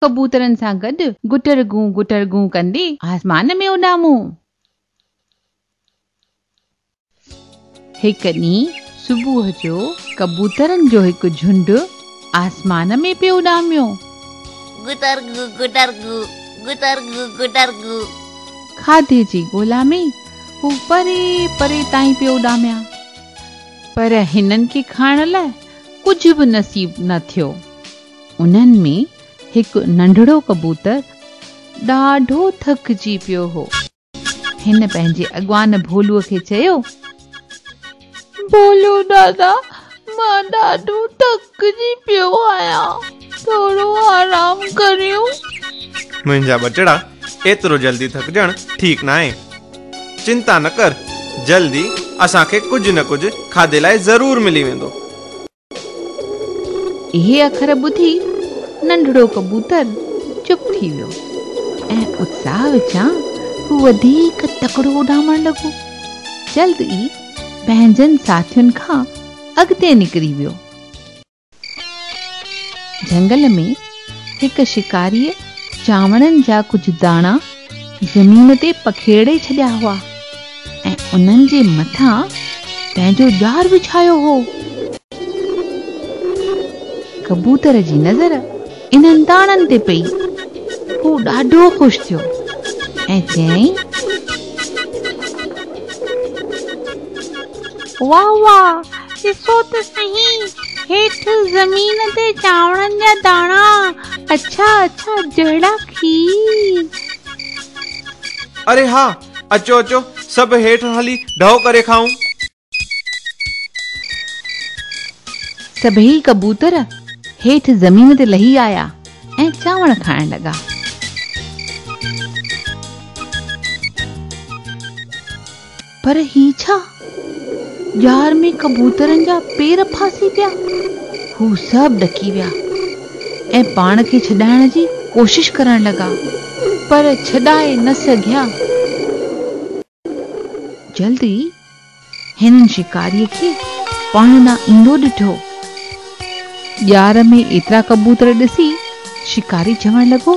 कबूतरनि सां गॾु गुटर गूं कंदे आसमान में उॾामूं। हिकु ॾींहुं सुबुह जो कबूतरनि जो हिकु झुंड आसमान में पियो उॾामियो। गुटर गु गुटर गु। खाधे जी ॻोल्हा में हू परे परे ताईं पियो उॾामिया, पर हिननि खे खाइण लाइ कुझु बि नसीब न थियो। उन्हनि में हिकु नंढड़ो कबूतर ॾाढो थकिजी पियो हो। हिन पंहिंजे अॻवान भोलूअ खे चयो, भोलू दादा, मां ॾाढो थकिजी पियो आहियां, थोरो आराम करियो। मुंहिंजा बचड़ा, एतिरो जल्दी थकजण ठीक न आहे। चिंता न कर, जल्दी असांखे कुझु न कुझु खाधे लाइ ज़रूर मिली वेंदो। इहे अखर ॿुधी नंढड़ो कबूतर चुप थी वियो ऐं उत्साह विचां हू वधीक तकड़ो उॾामण लॻो। जल्द ई पंहिंजनि साथियुनि खां अॻिते निकिरी वियो। झंगल में हिकु शिकारीअ चांवरनि जा कुझु दाणा ज़मीन ते पखेड़े छॾिया हुआ ऐं उन्हनि जे मथां पंहिंजो ॼार विछायो हो। कबूतर जी नज़र इन्हनि दाणनि ते पई। हू ॾाढो ख़ुशि थियो ऐं चयईं, वाह वाह, ॾिसो त सही, हेठि ज़मीन ते चांवरनि जा दाणा। अच्छा अच्छा, जहिड़ा खीर। अरे हाँ, अचो अचो, सभु हेठि हली ढहो करे खाऊं। सभई कबूतर हेठि ज़मीन ते लही आया ऐं चांवर खाइण लॻा। पर ही छा? ॼार में कबूतरनि जा पेर फासी पिया। हू सभु ॾकी विया ऐं पाण खे छॾाइण जी कोशिश करण लॻा, पर छॾाए न सघिया। जल्दी हिन शिकारीअ खे पाण न ईंदो ॾिठो। ॼार में एतिरा कबूतर ॾिसी शिकारी चवण लॻो,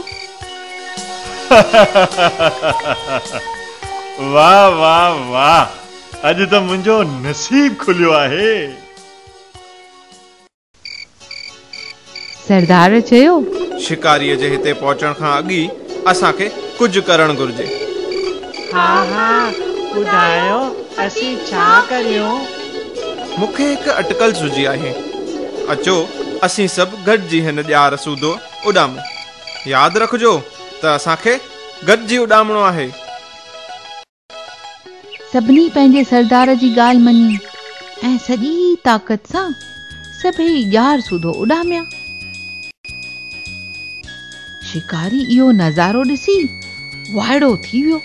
वाह वाह वाह, अॼु त मुंहिंजो नसीब खुलियो आहे। सरदार चयो, शिकारीअ जे हिते पहुचण खां अॻु ई असांखे कुझु करणु घुर्जे। हा हा, ॿुधायो असीं छा करियूं? मूंखे हिकु अटकल सुझी आहे। अचो असीं सभु गॾिजी हिन ॼार सूधो उॾामूं। यादि रखिजो त असांखे गॾिजी उॾामणो आहे। सभिनी पंहिंजे सरदार जी ॻाल्हि मञी ऐं सॼी ताक़त सां सभई ॼार सूधो उॾामिया। शिकारी इहो नज़ारो ॾिसी वाइड़ो थी वियो।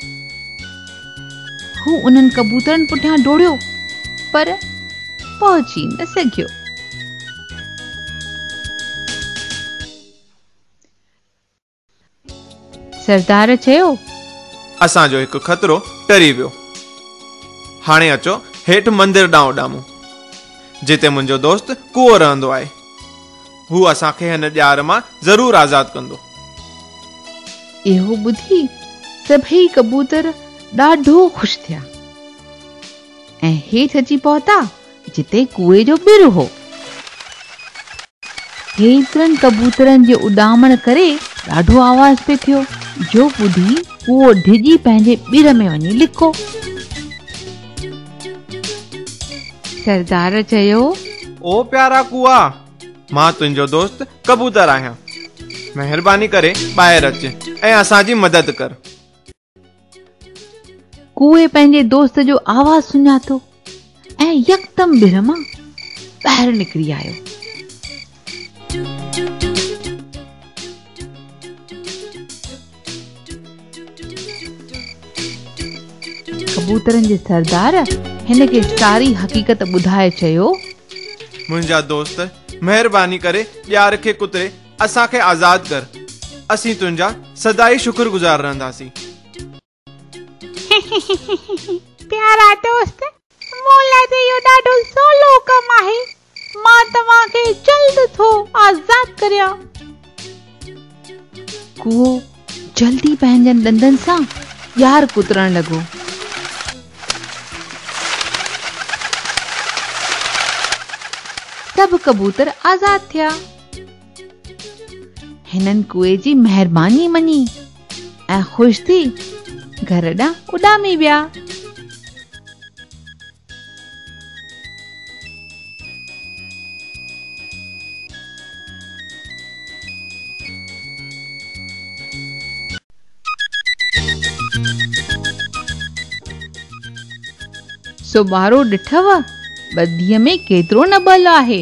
हू उन्हनि कबूतरनि पुठियां दौड़ियो, पर पहुची न सघियो। सरदार चयो, असांजो हिकु ख़तरो टरी वियो। हाणे अचो हेठि मंदिर ॾांहुं उॾामूं, जिते मुंहिंजो दोस्त कुओ रहंदो आहे। हू असांखे हिन ॼार मां ज़रूर आज़ादु कंदो। इहो ॿुधी सभई कबूतर ॾाढो ख़ुशि थिया ऐं हेठि अची पहुता जिते कुएं जो ॿिरु हो। हेतिरनि कबूतरनि जे उॾामण करे ॾाढो आवाज़ पियो थियो, जो ॿुधी उहो डिॼी पंहिंजे ॿिर में वञी लिको। सरदार चयो, ओ प्यारा कुआ, मां तुंहिंजो दोस्त कबूतर आहियां। महिरबानी करे ॿाहिरि अच ऐं असांजी मदद कर। कुएं पंहिंजे दोस्त जो आवाज़ सुञातो ऐं यकदम ॿिर मां ॿाहिरि निकिरी आयो। कबूतरनि जे सरदार हिन खे सारी हक़ीक़त ॿुधाए चयो, मुंहिंजा दोस्त, महिरबानी करे ॼार खे कुतरे असांखे आज़ादु कर। असीं तुंहिंजा सदाई शुक्रगुज़ार रहंदासीं। प्यारा दोस्त, मूं लाइ त इहो ॾाढो सवलो कमु आहे। मां तव्हांखे जल्द थो आज़ादु करियां। कुओ जल्दी पंहिंजनि ॾंदनि सां यार कुतरण लॻो। सभु कबूतर आज़ाद थिया। हिननि कुए जी महिरबानी मञी ऐं ख़ुशि थी घर ॾांहुं उॾामी विया। सो ॿारो ॾिठव ॿधीअ में केतिरो न बल आहे।